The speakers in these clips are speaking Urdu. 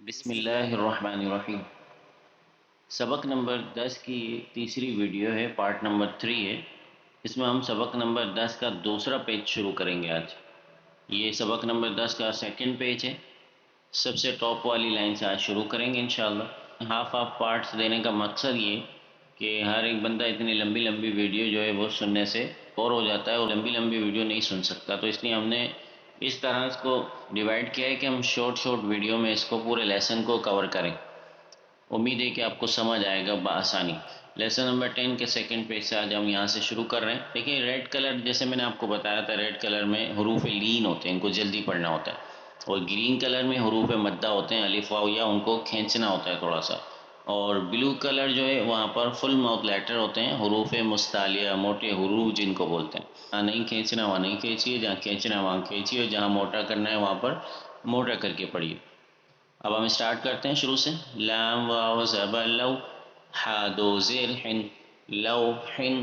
بسم اللہ الرحمن الرحیم۔ سبق نمبر 10 کی تیسری ویڈیو ہے، پارٹ نمبر 3 ہے۔ اس میں ہم سبق نمبر 10 کا دوسرا پیج شروع کریں گے آج۔ یہ سبق نمبر 10 کا سیکنڈ پیج ہے۔ سب سے ٹاپ والی لائن سے آج شروع کریں گے انشاءاللہ۔ ہاف پارٹس دینے کا مقصد یہ کہ ہر ایک بندہ اتنی لمبی لمبی ویڈیو جو ہے وہ سننے سے بور ہو جاتا ہے اور لمبی لمبی ویڈیو نہیں سن سکتا، تو اس لیے ہم نے اس طرح اس کو ڈیوائڈ کیا ہے کہ ہم شارٹ ویڈیو میں اس کو پورے لیسن کو کور کریں۔ امید ہے کہ آپ کو سمجھ آئے گا بآسانی۔ لیسن نمبر 10 کے سیکنڈ پیج سے آج ہم یہاں سے شروع کر رہے ہیں۔ دیکھیں ریڈ کلر، جیسے میں نے آپ کو بتایا تھا، ریڈ کلر میں حروف لین ہوتے ہیں، ان کو جلدی پڑھنا ہوتا ہے، اور گرین کلر میں حروف مدہ ہوتے ہیں، الف واو یا، ان کو کھینچنا ہوتا ہے تھوڑا سا، اور بلو کلر جو ہے وہاں پر فل ماؤتھ لیٹر ہوتے ہیں، حروف مستعلیہ، موٹے حروف جن کو بولتے ہیں۔ جہاں نہیں کھینچنا وہاں نہیں کھینچیے، جہاں کھینچنا وہاں کھینچیے، اور جہاں موٹا کرنا ہے وہاں پر موٹا کر کے پڑھیے۔ اب ہم اسٹارٹ کرتے ہیں شروع سے۔ لام واو زبر لو، ہا دو زیر حن، لوحن،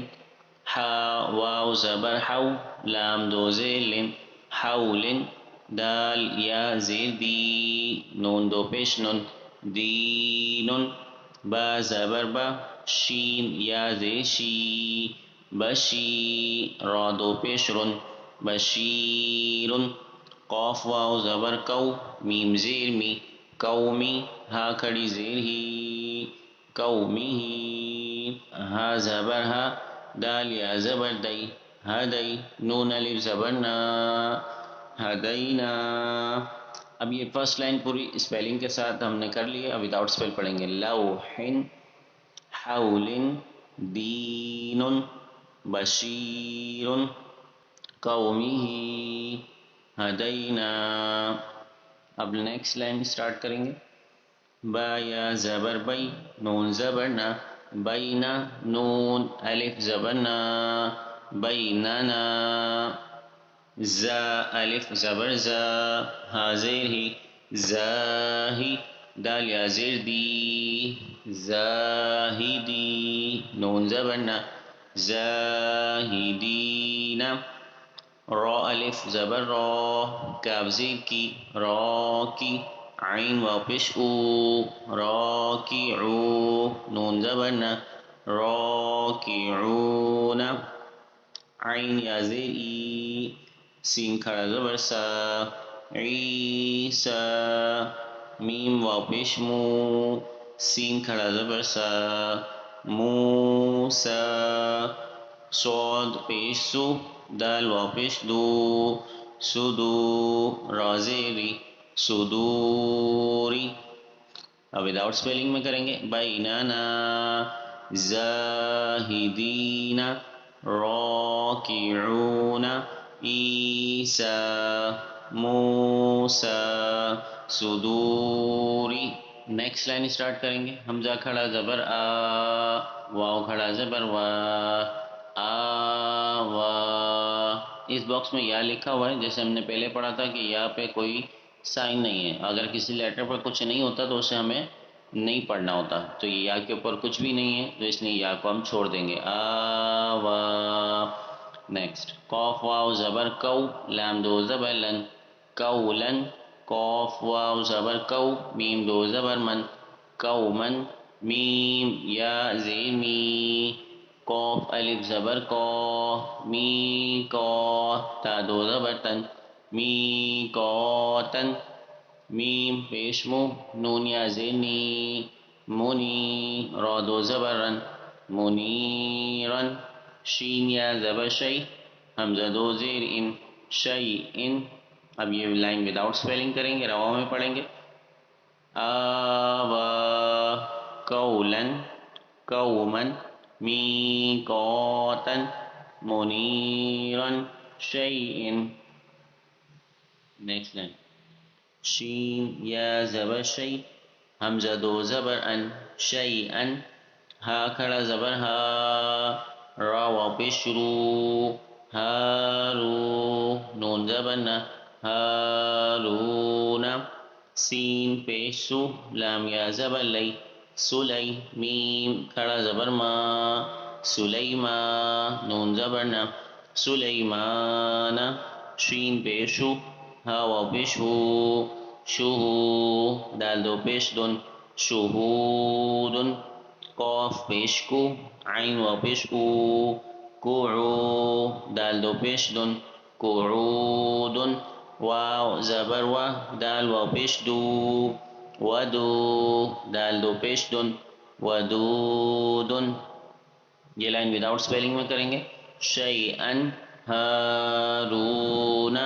ہا واو زبر حو، لام دو زیر لن، حول، دال یا زیر دی، نون دو پیش نن، دین، با زبر با، شین یا زیر شی، بشی، را دو پیش رن، بشیر، قاف واو زبر کو، میم زیر می، قومی، ہا کھڑی زیر ہی، قومی ہی، ہا زبر ہا، دال یا زبر دئی، ہدئی، نون الف زبر نا، ہدینا۔ اب یہ فرسٹ لائن پوری اسپیلنگ کے ساتھ ہم نے کر لی ہے، اب وداؤٹ اسپیل پڑھیں گے۔ لوحن، حول، دین، بشیر، قومہ، ہدینا۔ اب نیکسٹ لائن اسٹارٹ کریں گے۔ با یا زبر بئی، نون زبر نا، بینا، نون الف زبر نا، بیننا، زا الف زبر زا، ہا زیر ہی، زاہی، دال یا زیر دی، زاہدی، نون زبر نا، زاہدین، را الف زبر را، کاف زیر کی، را کی، عین واو پیش او، راکعو، نون زبر نا، راکعون، عین یا زیر ای، سین کھڑا زبر سا، عیسا، میم واو پیش مو، سین کھڑا زبر سا، موسا، صاد پیش سو، دال واو پیش دو، سدو، را زیری، صدوری۔ اب وداؤٹ اسپیلنگ میں کریں گے۔ بیننا، زاہدین، راکعون، عیسیٰ، موسیٰ، صدوری۔ نیکسٹ لائن اسٹارٹ کریں گے۔ حمزہ کھڑا زبر آ، واو کھڑا زبر وا، آوا۔ اس باکس میں یا لکھا ہوا ہے، جیسے ہم نے پہلے پڑھا تھا کہ یا پہ کوئی سائن نہیں ہے، اگر کسی لیٹر پر کچھ نہیں ہوتا تو اسے ہمیں نہیں پڑھنا ہوتا، تو یہ یا کے اوپر کچھ بھی نہیں ہے تو اس لیے یا کو ہم چھوڑ دیں گے۔ آوا۔ نیکسٹ، قاف واو زبر کو، لام دو زبر لن، قولن، قاف واو زبر کو، میم دو زبر من، قومن، میم یا زیر می، قاف الف زبر کو، می کو، تا دو زبر تن، می کوتن، میم پیش مو، نون یا زیر نی، منی، را دو زبر رن، منیرن، شین یا زبر شی، حمزہ دو زیر ان، شی ان۔ اب یہ لائن وداؤٹ اسپیلنگ کریں گے، رواں میں پڑھیں گے۔ آوا، قولن، قومن، میقاتن، منیرن، شیئن۔ نیکسٹ لائن، شین یا زبر شی، حمزہ دو زبر ان، شیئن، ہا کھڑا زبر ہا، را واو پیش شروع، ہارو، نون زبر نا، ہارون، سین پیش سو، لام یا زبر لئی، سلی، میم کھڑا زبر ما، سلیما، نون زبر نا، سلیمان، شین پیش شو، ہا واو پیش ہو، شهو دال دو پیش دن شهود قاف پیش کو عین و پیش او قعو دال دو پیش دن قعود واو زبر و دال و پیش دو ودو دال دو پیش دن ودود. یہ لائن وداؤٹ سپیلنگ میں کریں گے. شیئن ہارون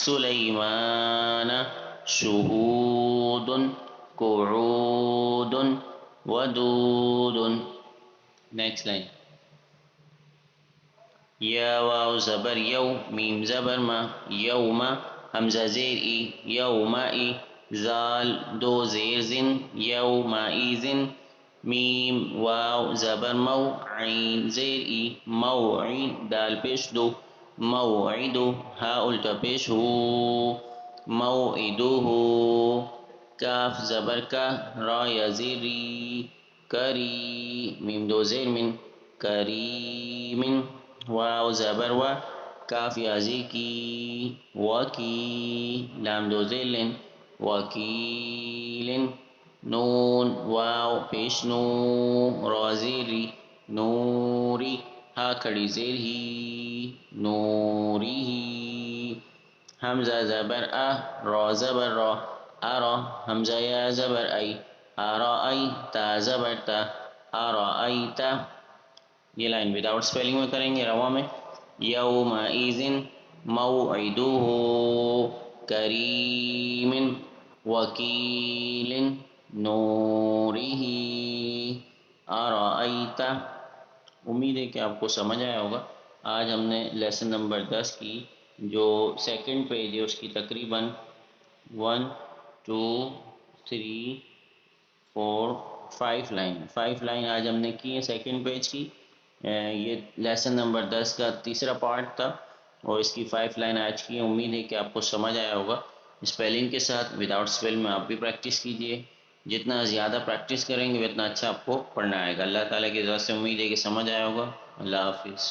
سلیمان شہود قعود ودود. Next line. یا واو زبر یو میم زبر ما یوم حمزہ زیر ای یومائی زال دو زیر زن یومائزن میم واو زبر مو عین زیر ای موعین دال پیش دو موعدو ہا الٹا پیش ہو موعدو ہو کاف زبر کا را یا زیر ری کری میم دو زیر من کریمن واو زبر و کاف یا زی کی وکی لام دو زیر لن وکیلن نون واو پیش نو را زیر ری نوری ہا کھڑی زیر ہی نوری ہی حمزہ زبر را زبر را ارا حمزہ یا زبر ای ارائی تا زبر تا ارائیتا. یہ لائن وداؤٹ سپیلنگ میں کریں گے رواں میں. یومئذ موعدہ کریم وکیل نورہ ارائیت. امید ہے کہ آپ کو سمجھ آیا ہوگا. آج ہم نے لیسن نمبر 10 کی جو سیکنڈ پیج ہے اس کی تقریباً 1 2 3 4 5 لائن آج ہم نے کی ہے سیکنڈ پیج کی. یہ لیسن نمبر 10 کا تیسرا پارٹ تھا اور اس کی 5 لائن آج کی. امید ہے کہ آپ کو سمجھ آیا ہوگا. اسپیلنگ کے ساتھ وداؤٹ اسپیل میں آپ بھی پریکٹس کیجئے. جتنا زیادہ پریکٹس کریں گے اتنا اچھا آپ کو پڑھنا آئے گا. اللہ تعالیٰ کی ذات سے امید ہے کہ سمجھ آیا ہوگا. اللہ حافظ.